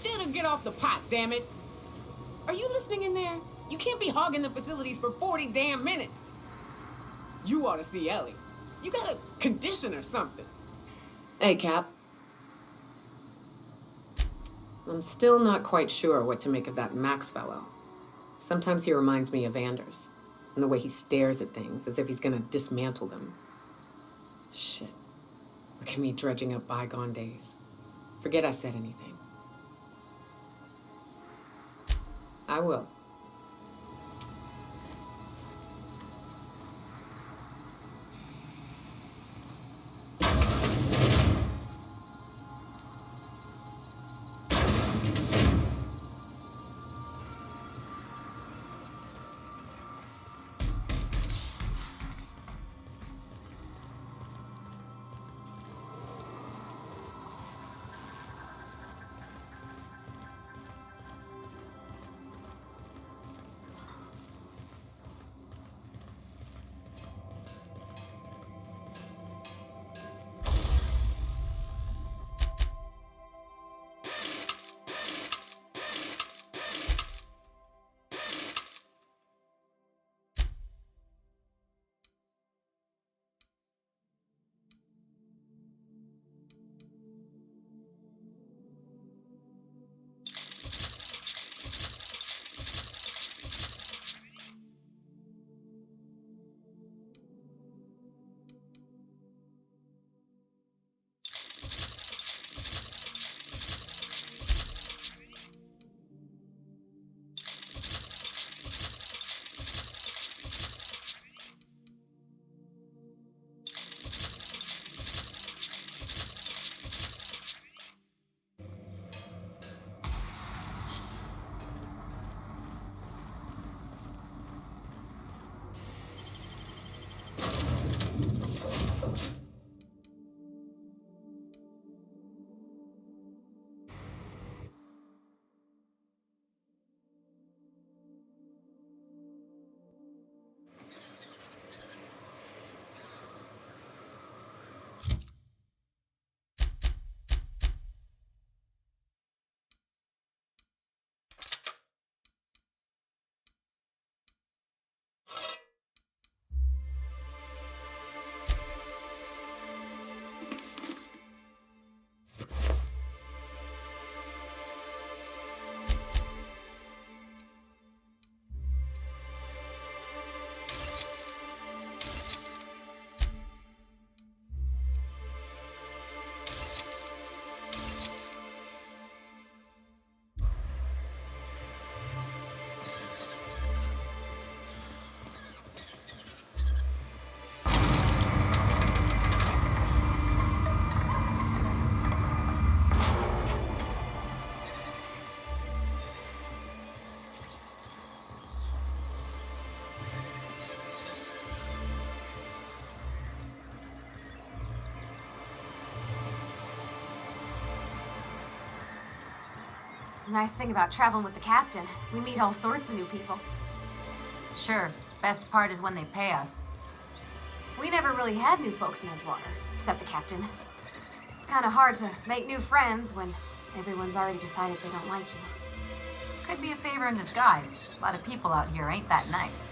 shit'll get off the pot, damn it. Are you listening in there? You can't be hogging the facilities for 40 damn minutes. You ought to see Ellie. You got a condition or something. Hey, Cap. I'm still not quite sure what to make of that Max fellow. Sometimes he reminds me of Anders, and the way he stares at things as if he's gonna dismantle them. Shit. Look at me dredging up bygone days. Forget I said anything. I will. The nice thing about traveling with the captain, we meet all sorts of new people. Sure, best part is when they pay us. We never really had new folks in Edgewater, except the captain. Kinda hard to make new friends when everyone's already decided they don't like you. Could be a favor in disguise. A lot of people out here ain't that nice.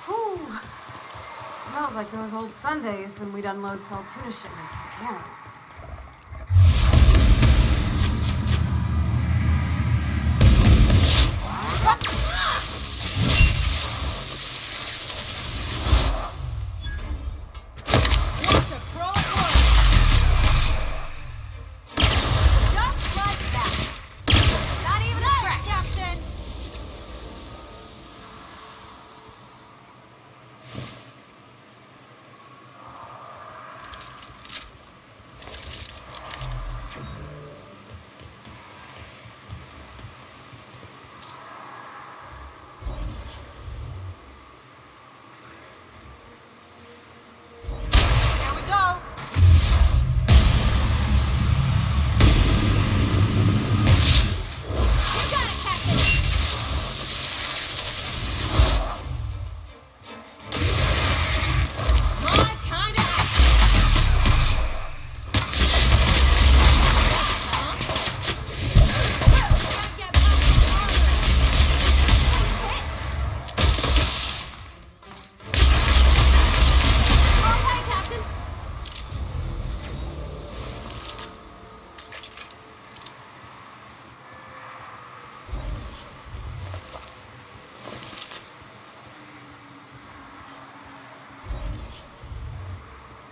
Whew. Smells like those old Sundays when we'd unload sell tuna shipments at the cannery.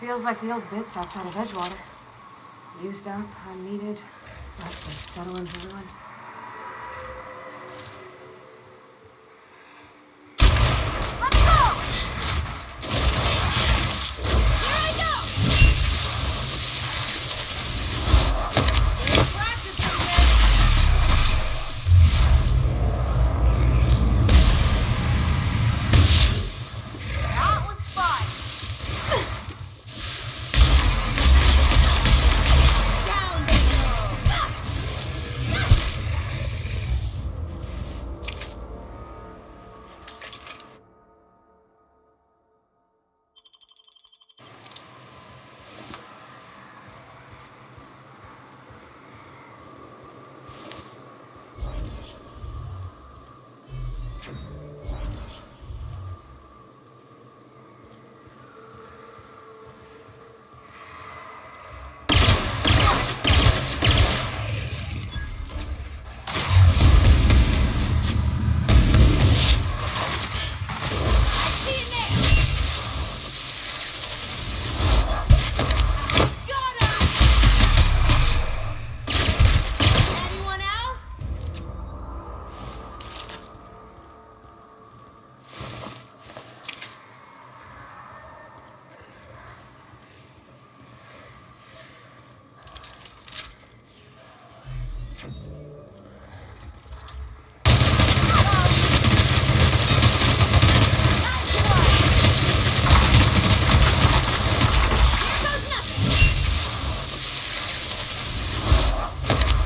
Feels like the old bits outside of Edgewater. Used up, unneeded, left to settle into ruin. Let's go! Here I go! There's practice in there. That was fun! Down they go. Anyone else?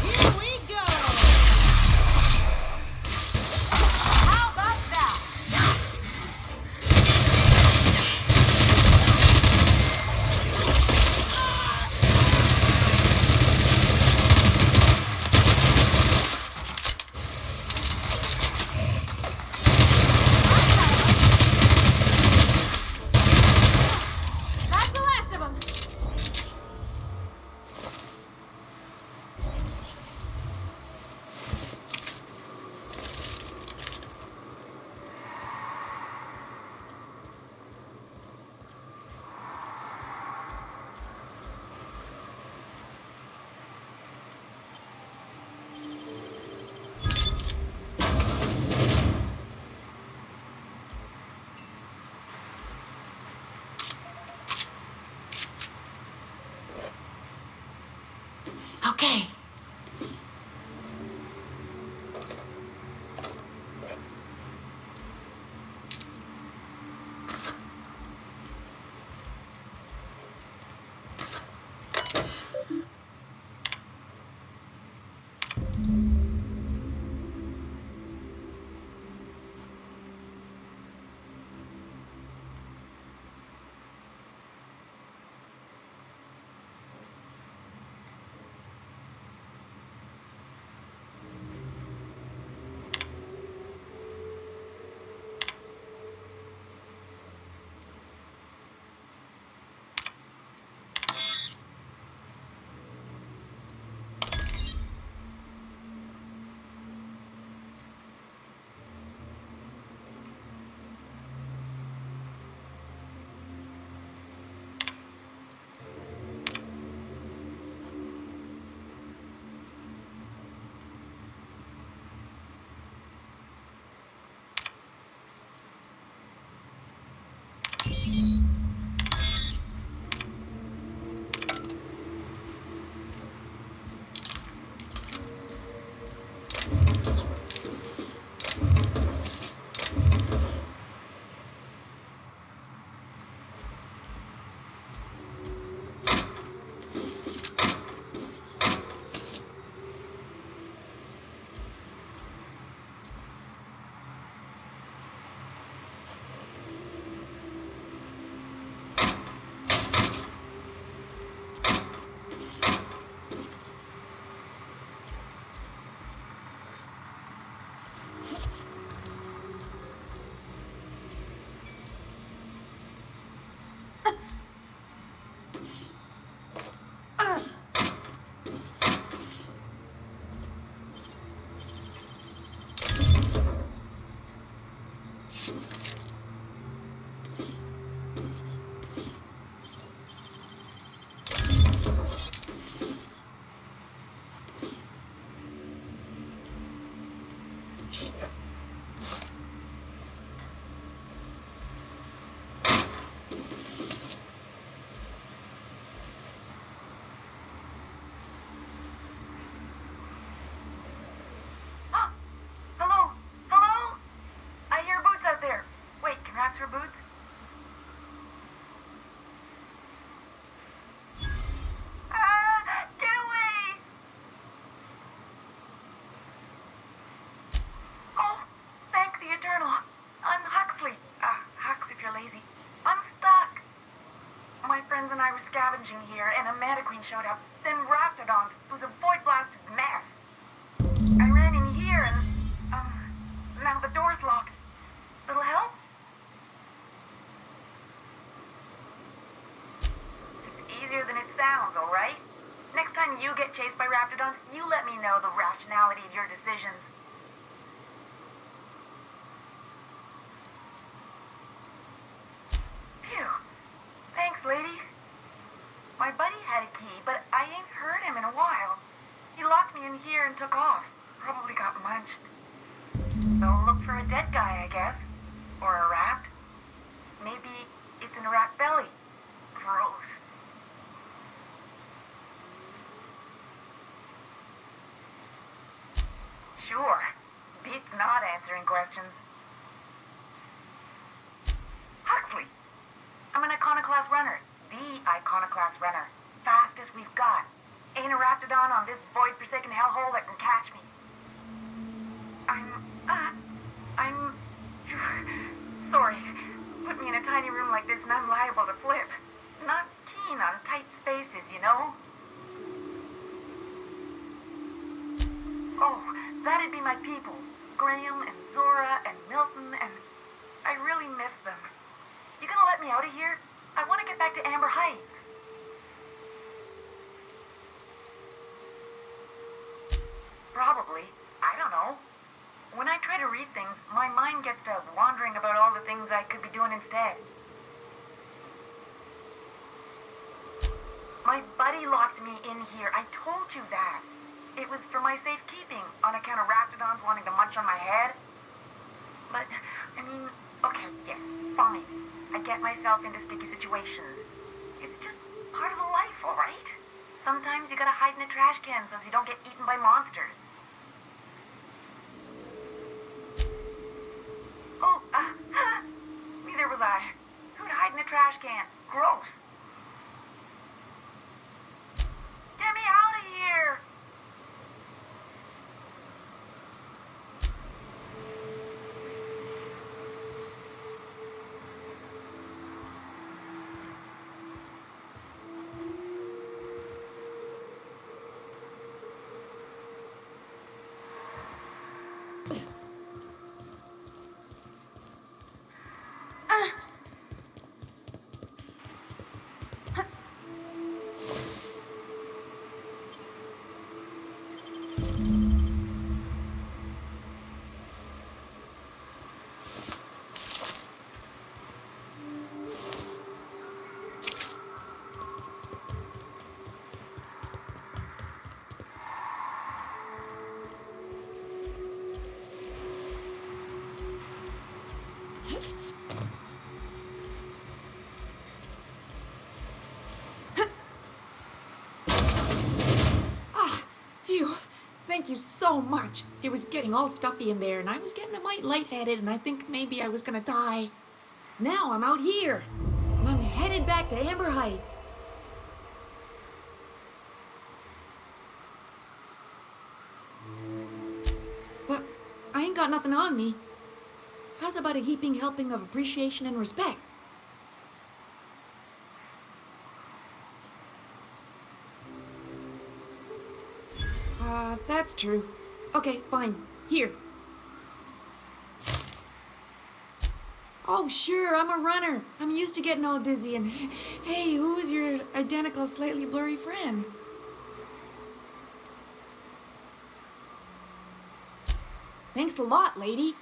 Here we go. How about that? That's the last of them. Okay. Hello? Hello? I hear Boots out there. Wait, can Raps hear Boots? Get away! Oh, thank the Eternal. I'm Huxley. Hux if you're lazy. I'm stuck. My friends and I were scavenging here, and a Mana Queen showed up. Then Raptidons. It was a void-blasted mess. I ran in here and, now the door's locked. Little help? It's easier than it sounds, alright? Next time you get chased by Raptidons, you let me know the rationality of your decisions. Phew. Thanks, lady. My buddy had a key, but I ain't heard him in a while. He locked me in here and took off. Probably got munched. So look for a dead guy, I guess. Or a rat. Maybe it's in a rat belly. Gross. Sure. Beats not answering questions. Huxley. I'm an Iconoclast runner. The Iconoclast runner. Fastest we've got. Ain't a Raptidon on this void-forsaken hellhole that can catch me. I'm... Sorry. Put me in a tiny room like this and I'm liable to flip. Not keen on tight spaces, you know? Oh, that'd be my people. Graham and Zora and Milton and... I really miss them. You gonna let me out of here? I want to get back to Amber Heights. Probably. I don't know. When I try to read things, my mind gets to wandering about all the things I could be doing instead. My buddy locked me in here. I told you that. It was for my safekeeping, on account of Raptidons wanting to munch on my head. But, I mean, okay, yes, fine. I get myself into sticky situations. It's just part of the life, all right? Sometimes you gotta hide in a trash can so you don't get eaten by monsters. Oh, neither was I. Who'd hide in a trash can? Gross. Get me out of here! Phew. Thank you so much. It was getting all stuffy in there, and I was getting a mite lightheaded, and I think maybe I was gonna die. Now I'm out here, and I'm headed back to Amber Heights. But I ain't got nothing on me. How's about a heaping helping of appreciation and respect? That's true. Okay, fine. Here. Oh, sure, I'm a runner. I'm used to getting all dizzy and... Hey, who's your identical, slightly blurry friend? Thanks a lot, lady.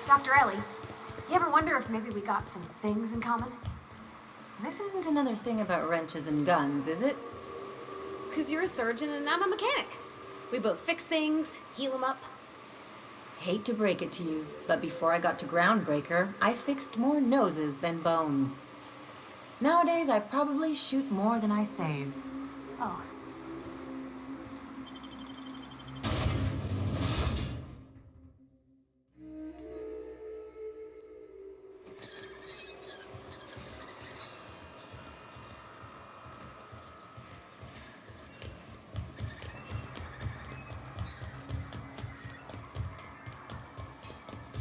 Dr. Ellie, you ever wonder if maybe we got some things in common? This isn't another thing about wrenches and guns, is it? Because you're a surgeon and I'm a mechanic. We both fix things, heal them up. Hate to break it to you, but before I got to Groundbreaker, I fixed more noses than bones. Nowadays, I probably shoot more than I save. Oh.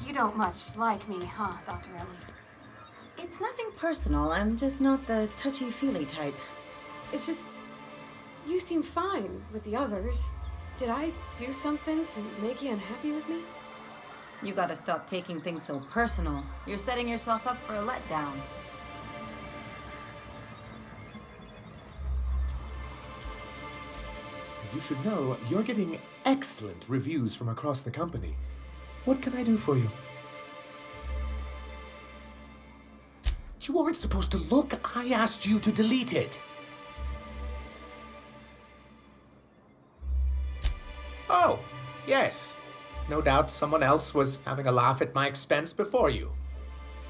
You don't much like me, huh, Dr. Ellie? It's nothing personal, I'm just not the touchy-feely type. It's just, you seem fine with the others. Did I do something to make you unhappy with me? You gotta stop taking things so personal. You're setting yourself up for a letdown. You should know, you're getting excellent reviews from across the company. What can I do for you? You aren't supposed to look. I asked you to delete it. Oh, yes. No doubt someone else was having a laugh at my expense before you.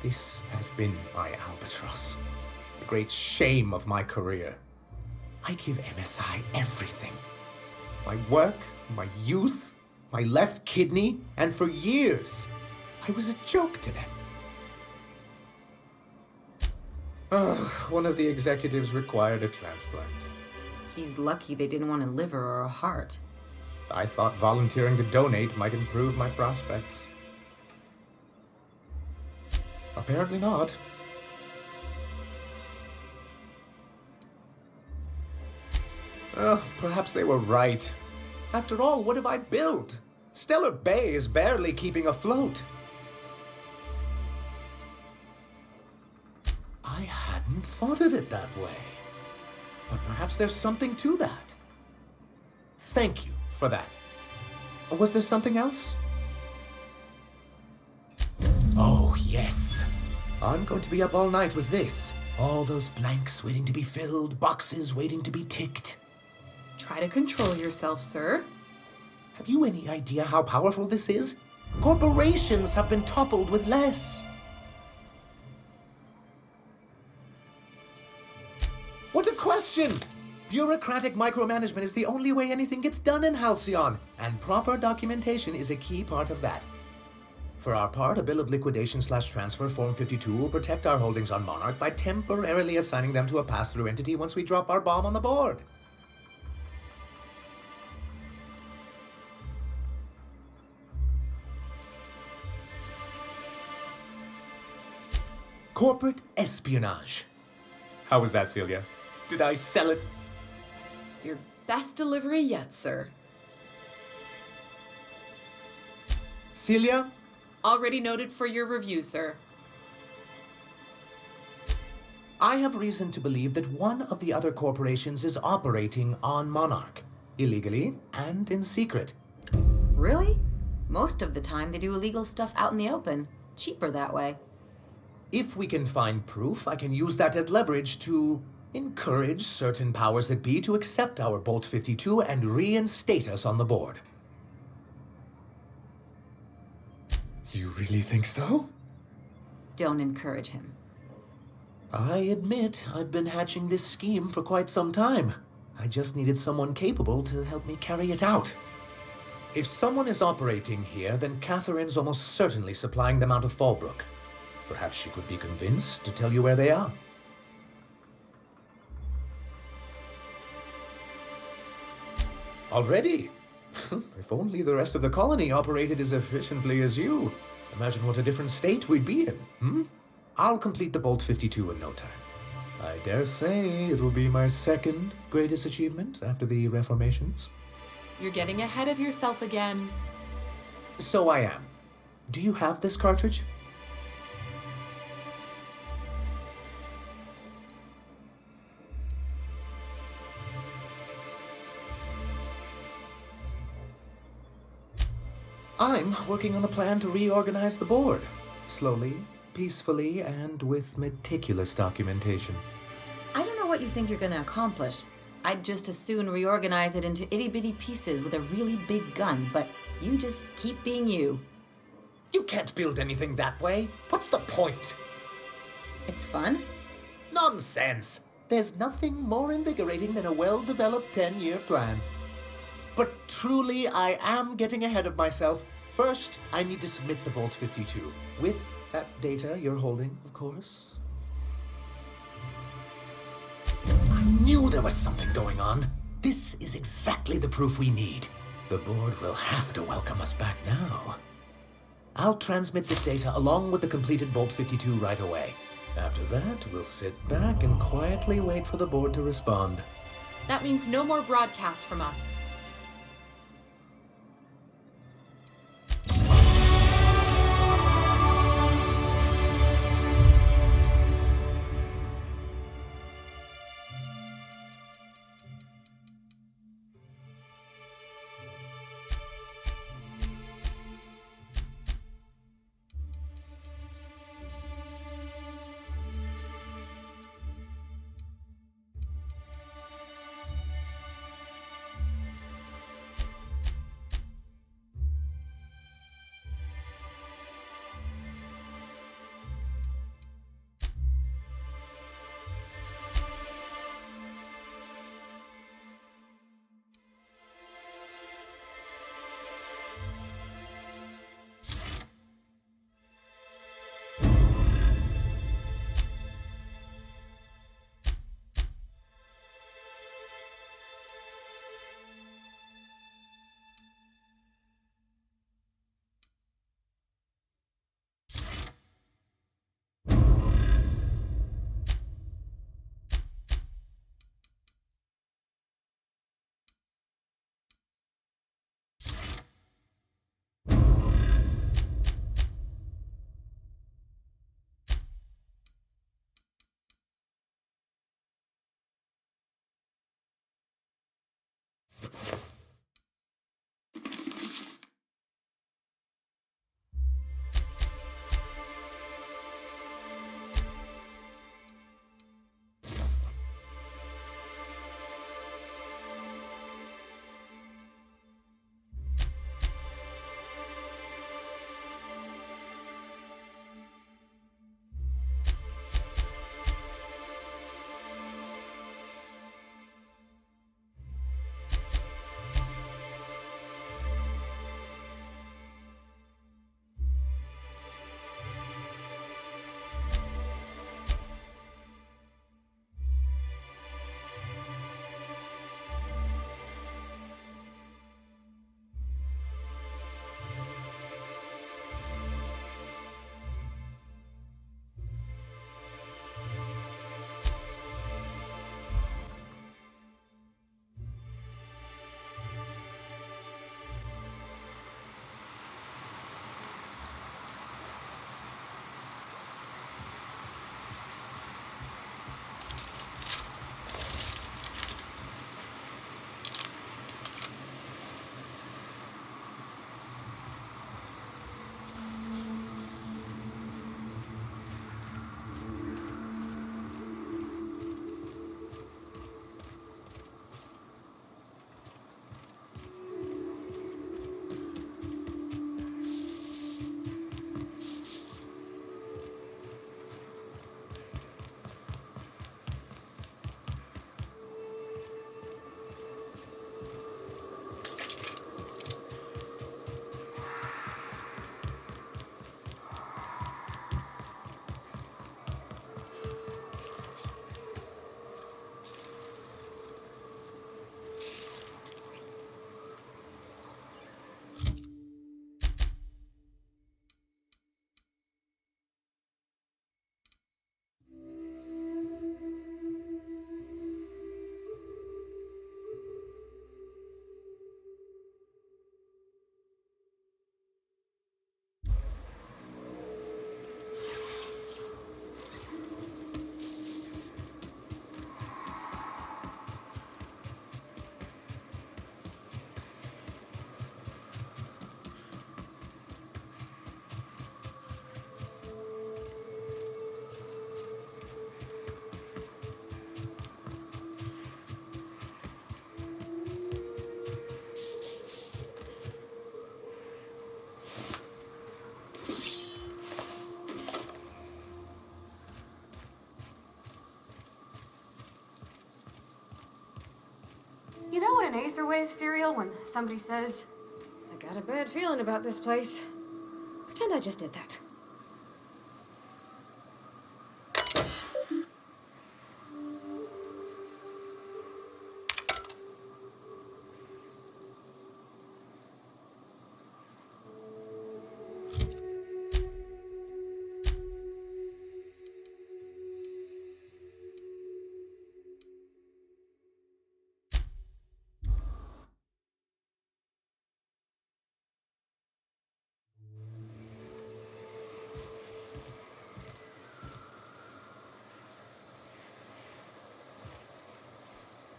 This has been my albatross. The great shame of my career. I give MSI everything. My work, my youth, my left kidney, and for years, I was a joke to them. One of the executives required a transplant. He's lucky they didn't want a liver or a heart. I thought volunteering to donate might improve my prospects. Apparently not. Perhaps they were right. After all, what have I built? Stellar Bay is barely keeping afloat. I hadn't thought of it that way. But perhaps there's something to that. Thank you for that. Was there something else? Oh, yes. I'm going to be up all night with this. All those blanks waiting to be filled, boxes waiting to be ticked. Try to control yourself, sir. Have you any idea how powerful this is? Corporations have been toppled with less. What a question! Bureaucratic micromanagement is the only way anything gets done in Halcyon, and proper documentation is a key part of that. For our part, a bill of liquidation/transfer Form 52 will protect our holdings on Monarch by temporarily assigning them to a pass-through entity once we drop our bomb on the board. Corporate espionage. How was that, Celia? Did I sell it? Your best delivery yet, sir. Celia? Already noted for your review, sir. I have reason to believe that one of the other corporations is operating on Monarch, illegally and in secret. Really? Most of the time they do illegal stuff out in the open. Cheaper that way. If we can find proof, I can use that as leverage to encourage certain powers that be to accept our Bolt 52 and reinstate us on the board. You really think so? Don't encourage him. I admit I've been hatching this scheme for quite some time. I just needed someone capable to help me carry it out. If someone is operating here, then Catherine's almost certainly supplying them out of Fallbrook. Perhaps she could be convinced to tell you where they are. Already? If only the rest of the colony operated as efficiently as you. Imagine what a different state we'd be in, hmm? I'll complete the Bolt 52 in no time. I dare say it'll be my second greatest achievement after the reformations. You're getting ahead of yourself again. So I am. Do you have this cartridge? I'm working on a plan to reorganize the board. Slowly, peacefully, and with meticulous documentation. I don't know what you think you're gonna accomplish. I'd just as soon reorganize it into itty-bitty pieces with a really big gun, but you just keep being you. You can't build anything that way. What's the point? It's fun. Nonsense! There's nothing more invigorating than a well-developed 10-year plan. But truly, I am getting ahead of myself. First, I need to submit the Bolt 52. With that data you're holding, of course. I knew there was something going on. This is exactly the proof we need. The board will have to welcome us back now. I'll transmit this data along with the completed Bolt 52 right away. After that, we'll sit back and quietly wait for the board to respond. That means no more broadcasts from us. You know in an Aetherwave serial when somebody says, I got a bad feeling about this place. Pretend I just did that.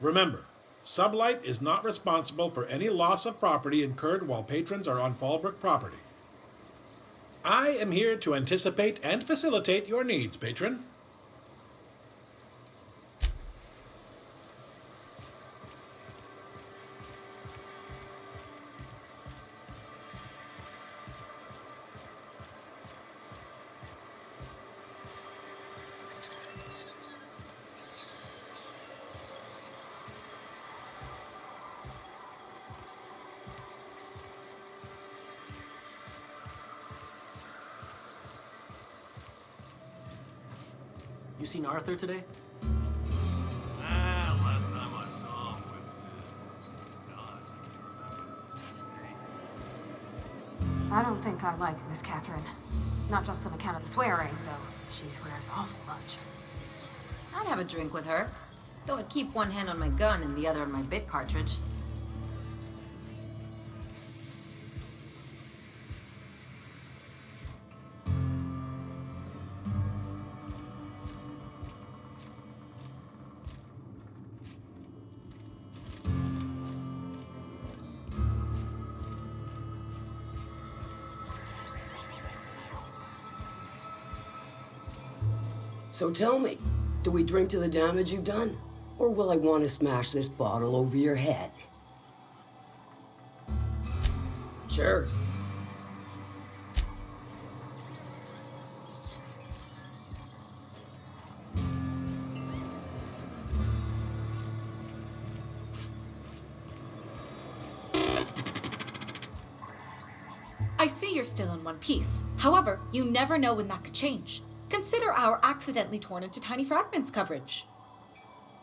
Remember, Sublight is not responsible for any loss of property incurred while patrons are on Fallbrook property. I am here to anticipate and facilitate your needs, patron. You seen Arthur today? Last time I saw him was stars. I can't remember. I don't think I like Miss Catherine. Not just on account of the swearing, though. She swears awful much. I'd have a drink with her, though I'd keep one hand on my gun and the other on my bit cartridge. So tell me, do we drink to the damage you've done? Or will I want to smash this bottle over your head? Sure. I see you're still in one piece. However, you never know when that could change. Consider our accidentally torn into tiny fragments coverage.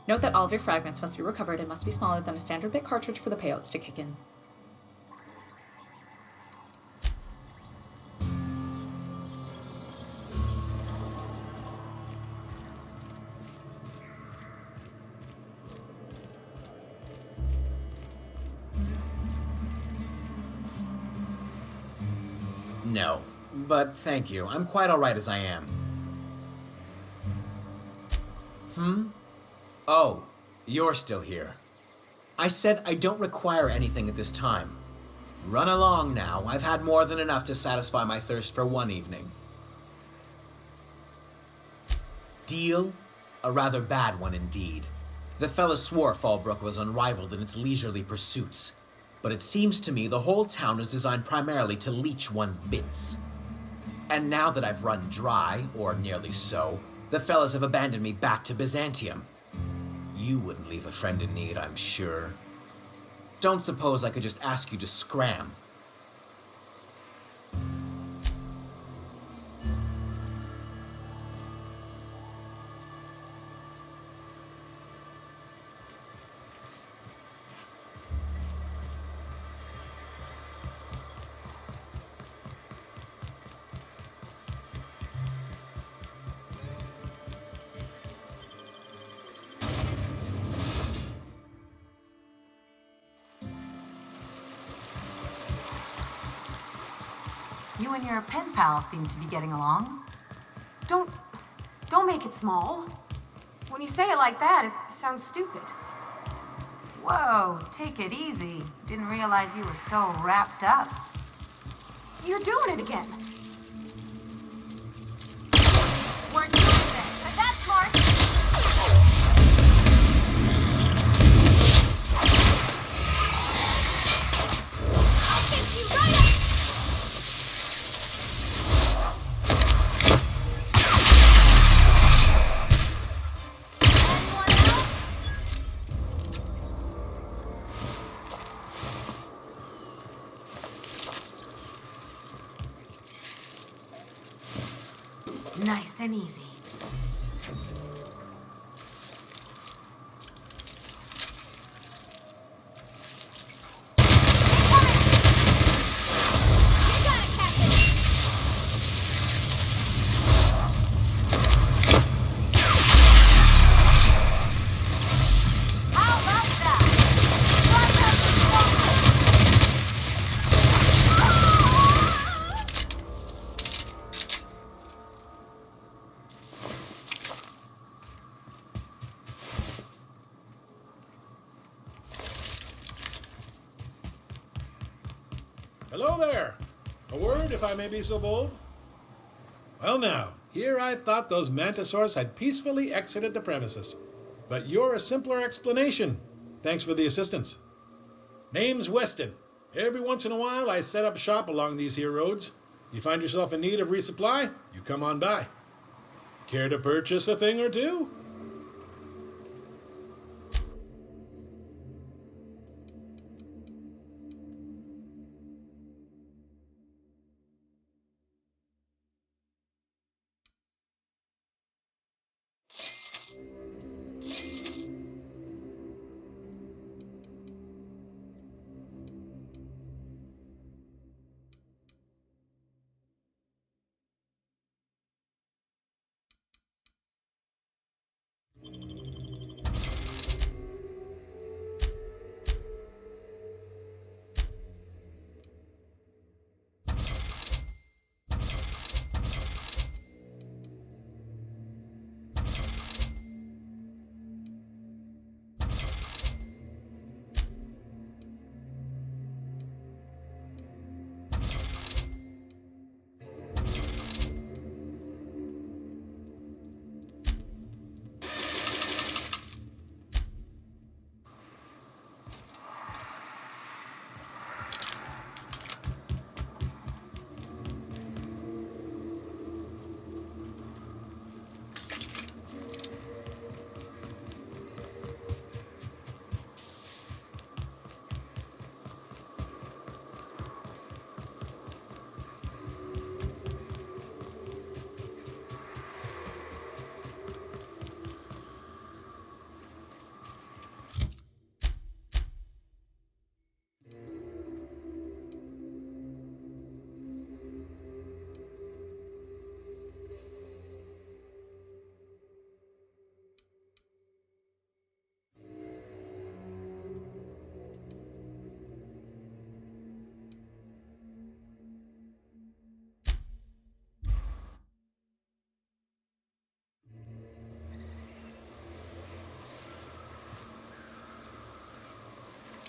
Note that all of your fragments must be recovered and must be smaller than a standard bit cartridge for the payouts to kick in. No, but thank you. I'm quite alright as I am. Oh, you're still here. I said I don't require anything at this time. Run along now. I've had more than enough to satisfy my thirst for one evening. Deal? A rather bad one indeed. The fella swore Fallbrook was unrivaled in its leisurely pursuits, but it seems to me the whole town is designed primarily to leech one's bits. And now that I've run dry, or nearly so, the fellas have abandoned me back to Byzantium. You wouldn't leave a friend in need, I'm sure. Don't suppose I could just ask you to scram. You and your pen pal seem to be getting along. Don't make it small. When you say it like that, it sounds stupid. Whoa, take it easy. Didn't realize you were so wrapped up. You're doing it again. We're doing this, and that's smart. I'll fix you right up. and easy. Hello there. A word, if I may be so bold? Well now, here I thought those mantisaurs had peacefully exited the premises. But you're a simpler explanation. Thanks for the assistance. Name's Weston. Every once in a while I set up shop along these here roads. You find yourself in need of resupply, you come on by. Care to purchase a thing or two?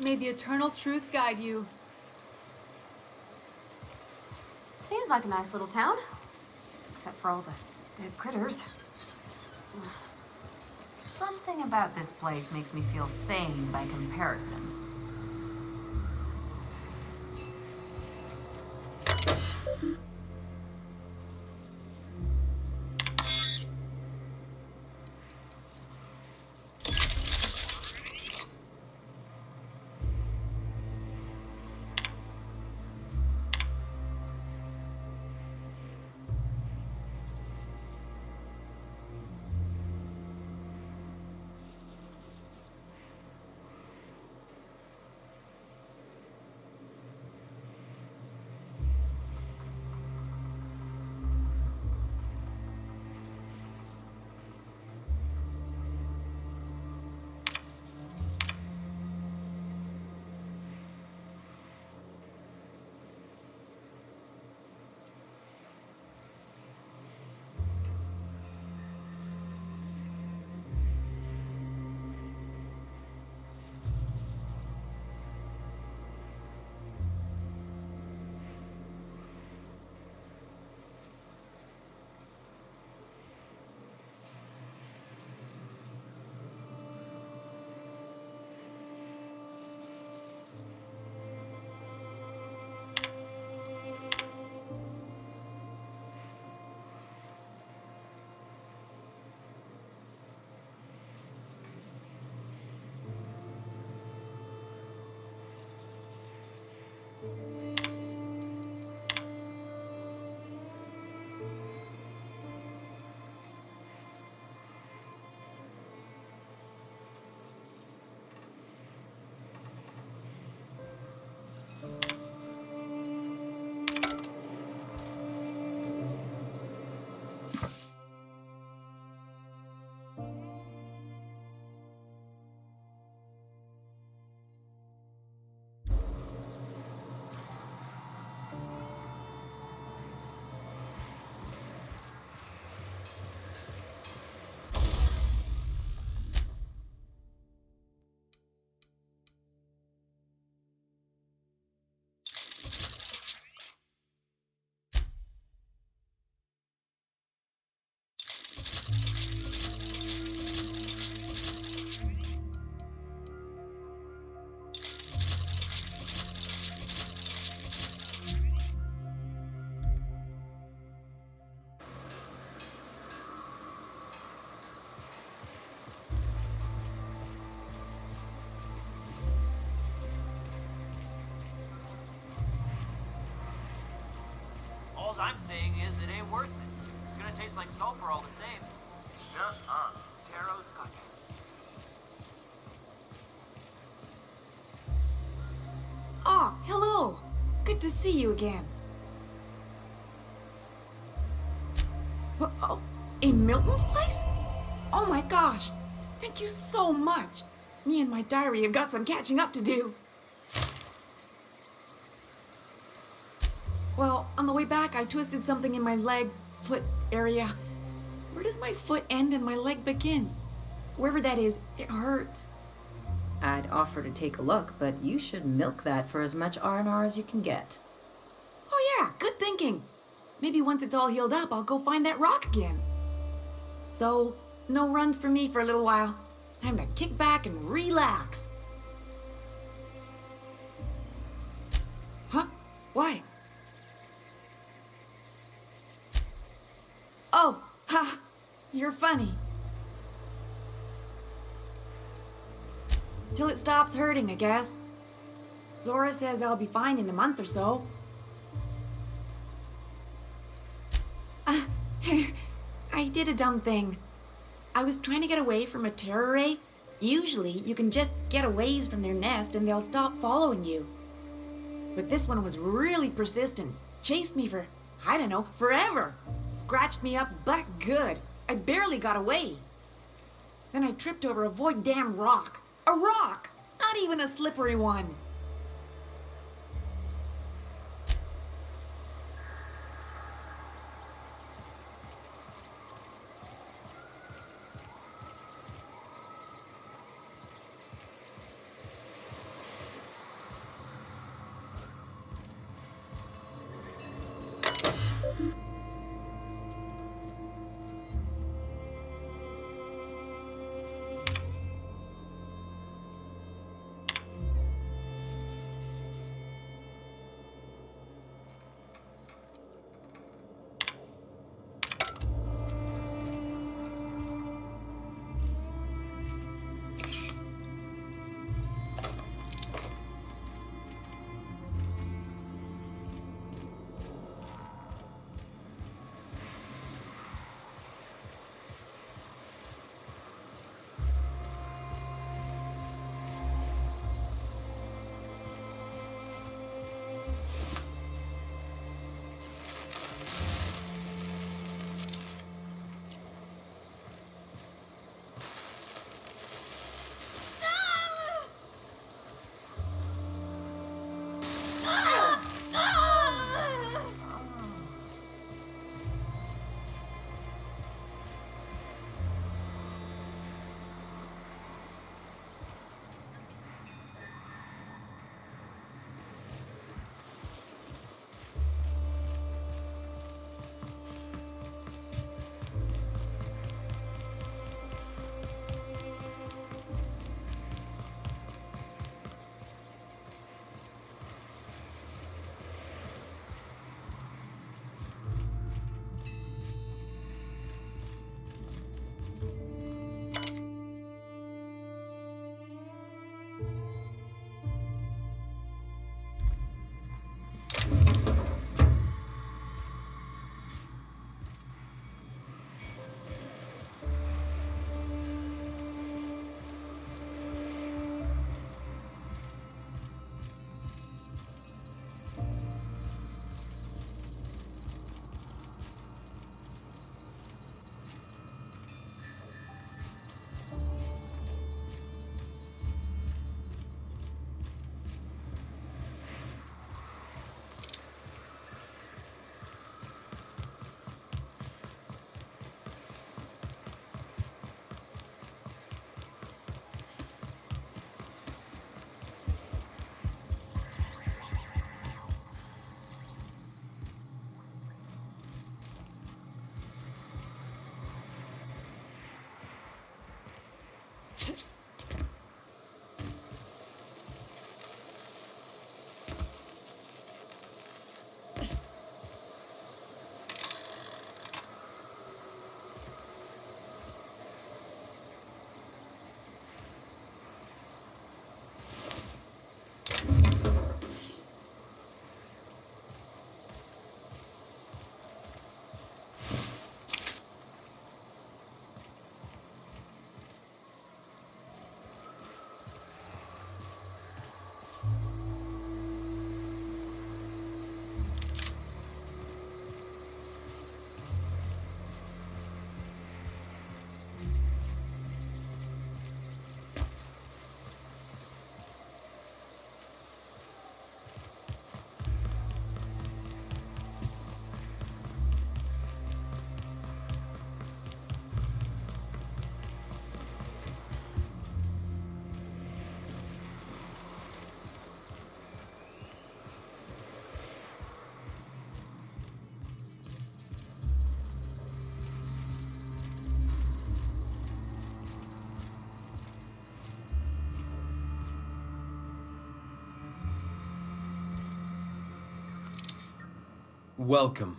May the eternal truth guide you. Seems like a nice little town. Except for all the dead critters. Something about this place makes me feel sane by comparison. All I'm saying is it ain't worth it. It's gonna taste like sulfur all the same. Nuh-uh. Taro's cooking. Ah, hello. Good to see you again. Oh, in Milton's place? Oh my gosh. Thank you so much. Me and my diary have got some catching up to do. Well, on the way back, I twisted something in my leg, foot area. Where does my foot end and my leg begin? Wherever that is, it hurts. I'd offer to take a look, but you should milk that for as much R&R as you can get. Oh yeah, good thinking. Maybe once it's all healed up, I'll go find that rock again. So, no runs for me for a little while. Time to kick back and relax. Huh? Why? Oh, ha! You're funny. Till it stops hurting, I guess. Zora says I'll be fine in a month or so. I did a dumb thing. I was trying to get away from a terror ray. Usually, you can just get a ways from their nest and they'll stop following you. But this one was really persistent. Chased me for, I don't know, forever. Scratched me up but good. I barely got away. Then I tripped over a void damn rock. A rock! Not even a slippery one. Welcome.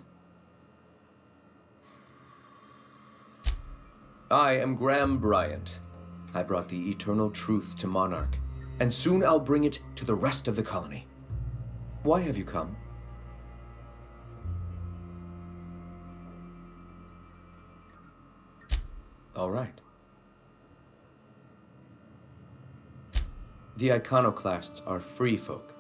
I am Graham Bryant. I brought the eternal truth to Monarch, and soon I'll bring it to the rest of the colony. Why have you come? All right. The Iconoclasts are free folk.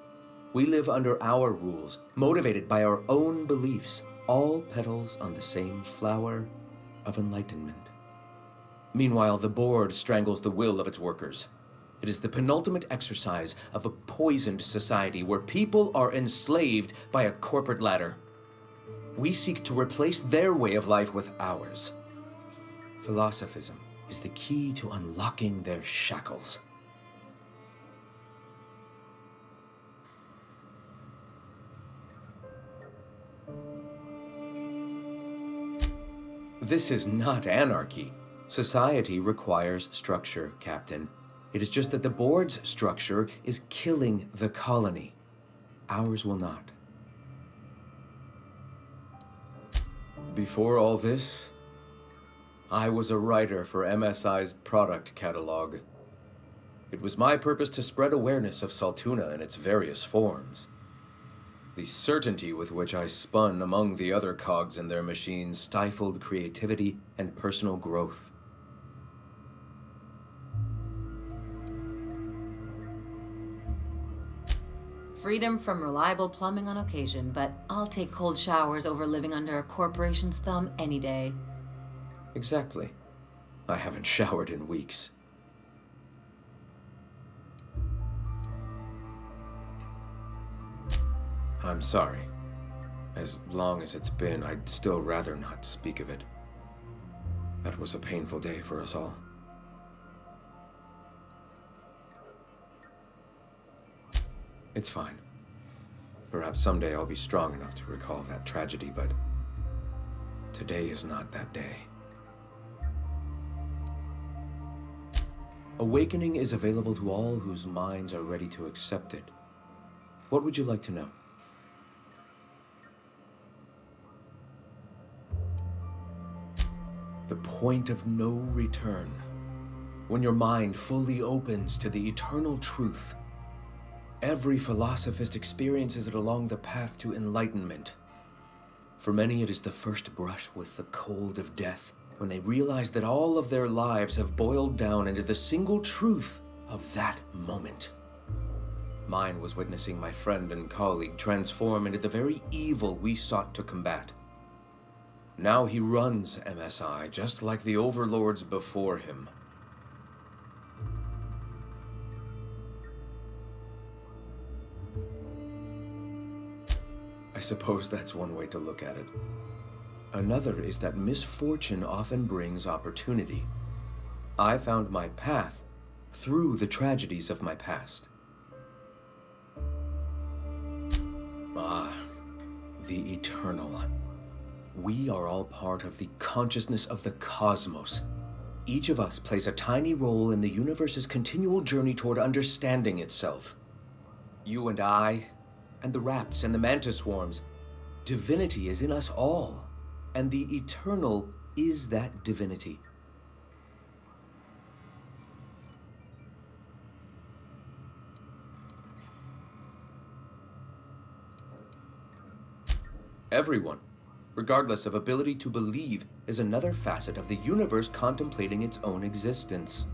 We live under our rules, motivated by our own beliefs, all petals on the same flower of enlightenment. Meanwhile, the board strangles the will of its workers. It is the penultimate exercise of a poisoned society where people are enslaved by a corporate ladder. We seek to replace their way of life with ours. Philosophism is the key to unlocking their shackles. This is not anarchy. Society requires structure, Captain. It is just that the board's structure is killing the colony. Ours will not. Before all this, I was a writer for MSI's product catalog. It was my purpose to spread awareness of Saltuna in its various forms. The certainty with which I spun among the other cogs in their machine stifled creativity and personal growth. Freedom from reliable plumbing on occasion, but I'll take cold showers over living under a corporation's thumb any day. Exactly. I haven't showered in weeks. I'm sorry. As long as it's been, I'd still rather not speak of it. That was a painful day for us all. It's fine. Perhaps someday I'll be strong enough to recall that tragedy, but today is not that day. Awakening is available to all whose minds are ready to accept it. What would you like to know? The point of no return. When your mind fully opens to the eternal truth. Every philosophist experiences it along the path to enlightenment. For many, it is the first brush with the cold of death, when they realize that all of their lives have boiled down into the single truth of that moment. Mine was witnessing my friend and colleague transform into the very evil we sought to combat. Now he runs MSI just like the overlords before him. I suppose that's one way to look at it. Another is that misfortune often brings opportunity. I found my path through the tragedies of my past. Ah, the eternal. We are all part of the consciousness of the cosmos. Each of us plays a tiny role in the universe's continual journey toward understanding itself. You and I, and the rats and the mantis swarms. Divinity is in us all, and the eternal is that divinity. Everyone, regardless of ability to believe, is another facet of the universe contemplating its own existence.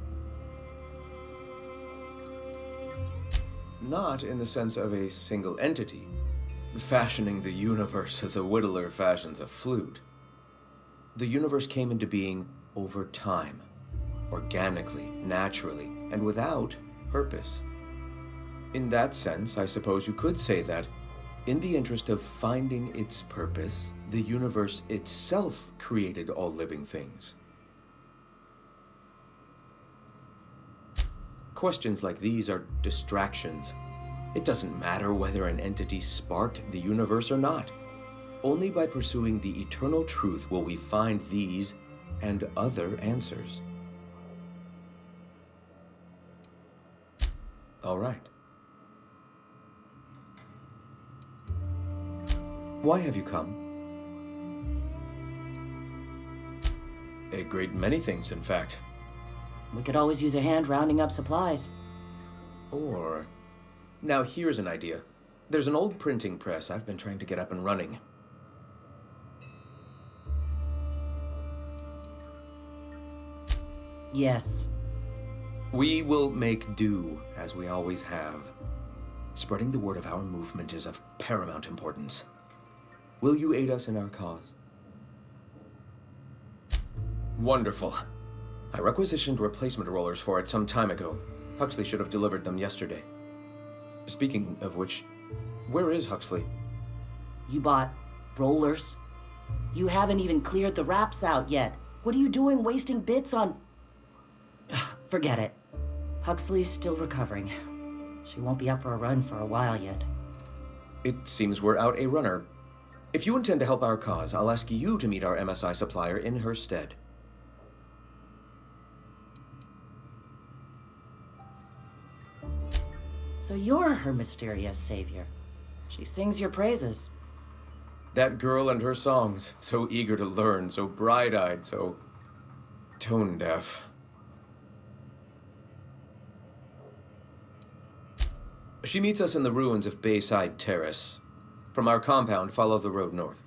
Not in the sense of a single entity, fashioning the universe as a whittler fashions a flute. The universe came into being over time, organically, naturally, and without purpose. In that sense, I suppose you could say that, in the interest of finding its purpose, the universe itself created all living things. Questions like these are distractions. It doesn't matter whether an entity sparked the universe or not. Only by pursuing the eternal truth will we find these and other answers. All right. Why have you come? A great many things, in fact. We could always use a hand rounding up supplies. Or... Now here's an idea. There's an old printing press I've been trying to get up and running. Yes. We will make do, as we always have. Spreading the word of our movement is of paramount importance. Will you aid us in our cause? Wonderful. I requisitioned replacement rollers for it some time ago. Huxley should have delivered them yesterday. Speaking of which, where is Huxley? You bought rollers? You haven't even cleared the wraps out yet. What are you doing wasting bits on... Forget it. Huxley's still recovering. She won't be up for a run for a while yet. It seems we're out a runner. If you intend to help our cause, I'll ask you to meet our MSI supplier in her stead. So you're her mysterious savior. She sings your praises. That girl and her songs, so eager to learn, so bright-eyed, so tone-deaf. She meets us in the ruins of Bayside Terrace. From our compound, follow the road north.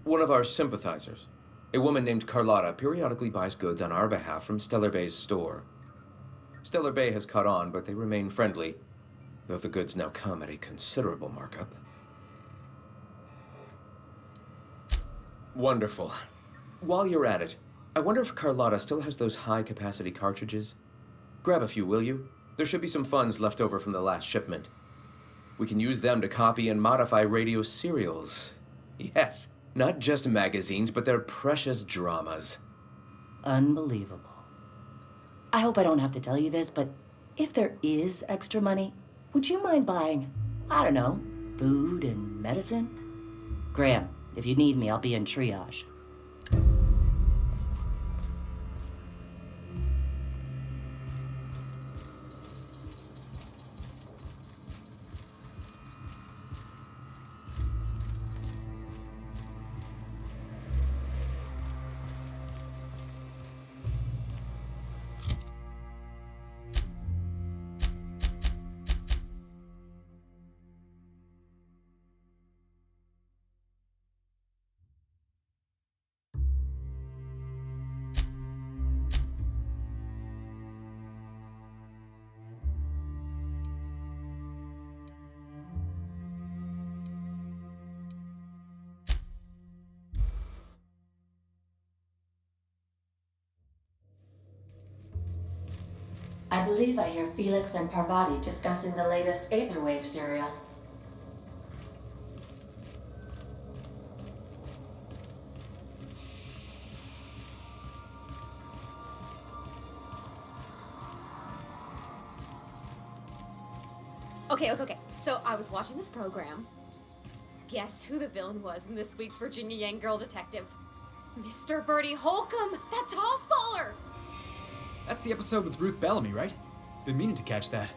One of our sympathizers, a woman named Carlotta, periodically buys goods on our behalf from Stellar Bay's store. Stellar Bay has caught on, but they remain friendly, though the goods now come at a considerable markup. Wonderful. While you're at it, I wonder if Carlotta still has those high-capacity cartridges? Grab a few, will you? There should be some funds left over from the last shipment. We can use them to copy and modify radio serials. Yes, not just magazines, but their precious dramas. Unbelievable. I hope I don't have to tell you this, but if there is extra money, would you mind buying, I don't know, food and medicine? Graham, if you need me, I'll be in triage. I believe I hear Felix and Parvati discussing the latest Aetherwave serial. Okay. So I was watching this program. Guess who the villain was in this week's Virginia Yang Girl Detective? Mr. Bertie Holcomb, that toss baller! That's the episode with Ruth Bellamy, right? Been meaning to catch that.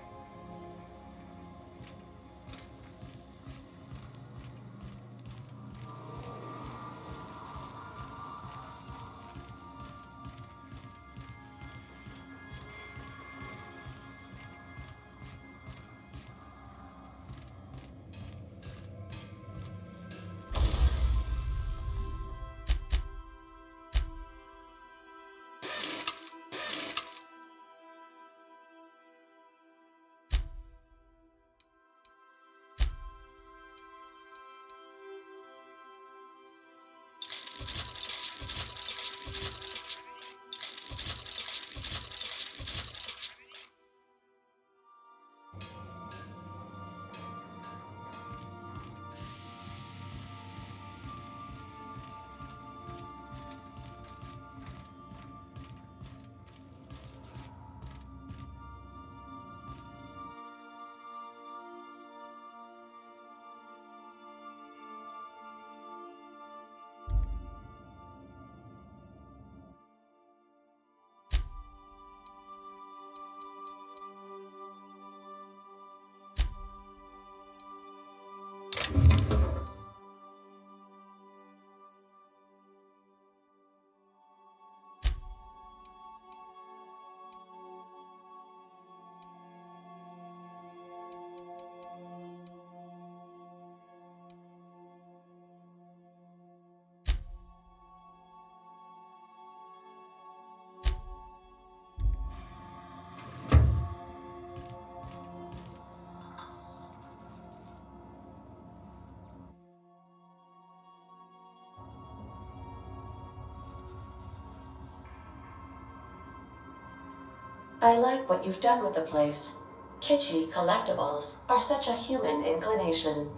I like what you've done with the place. Kitschy collectibles are such a human inclination.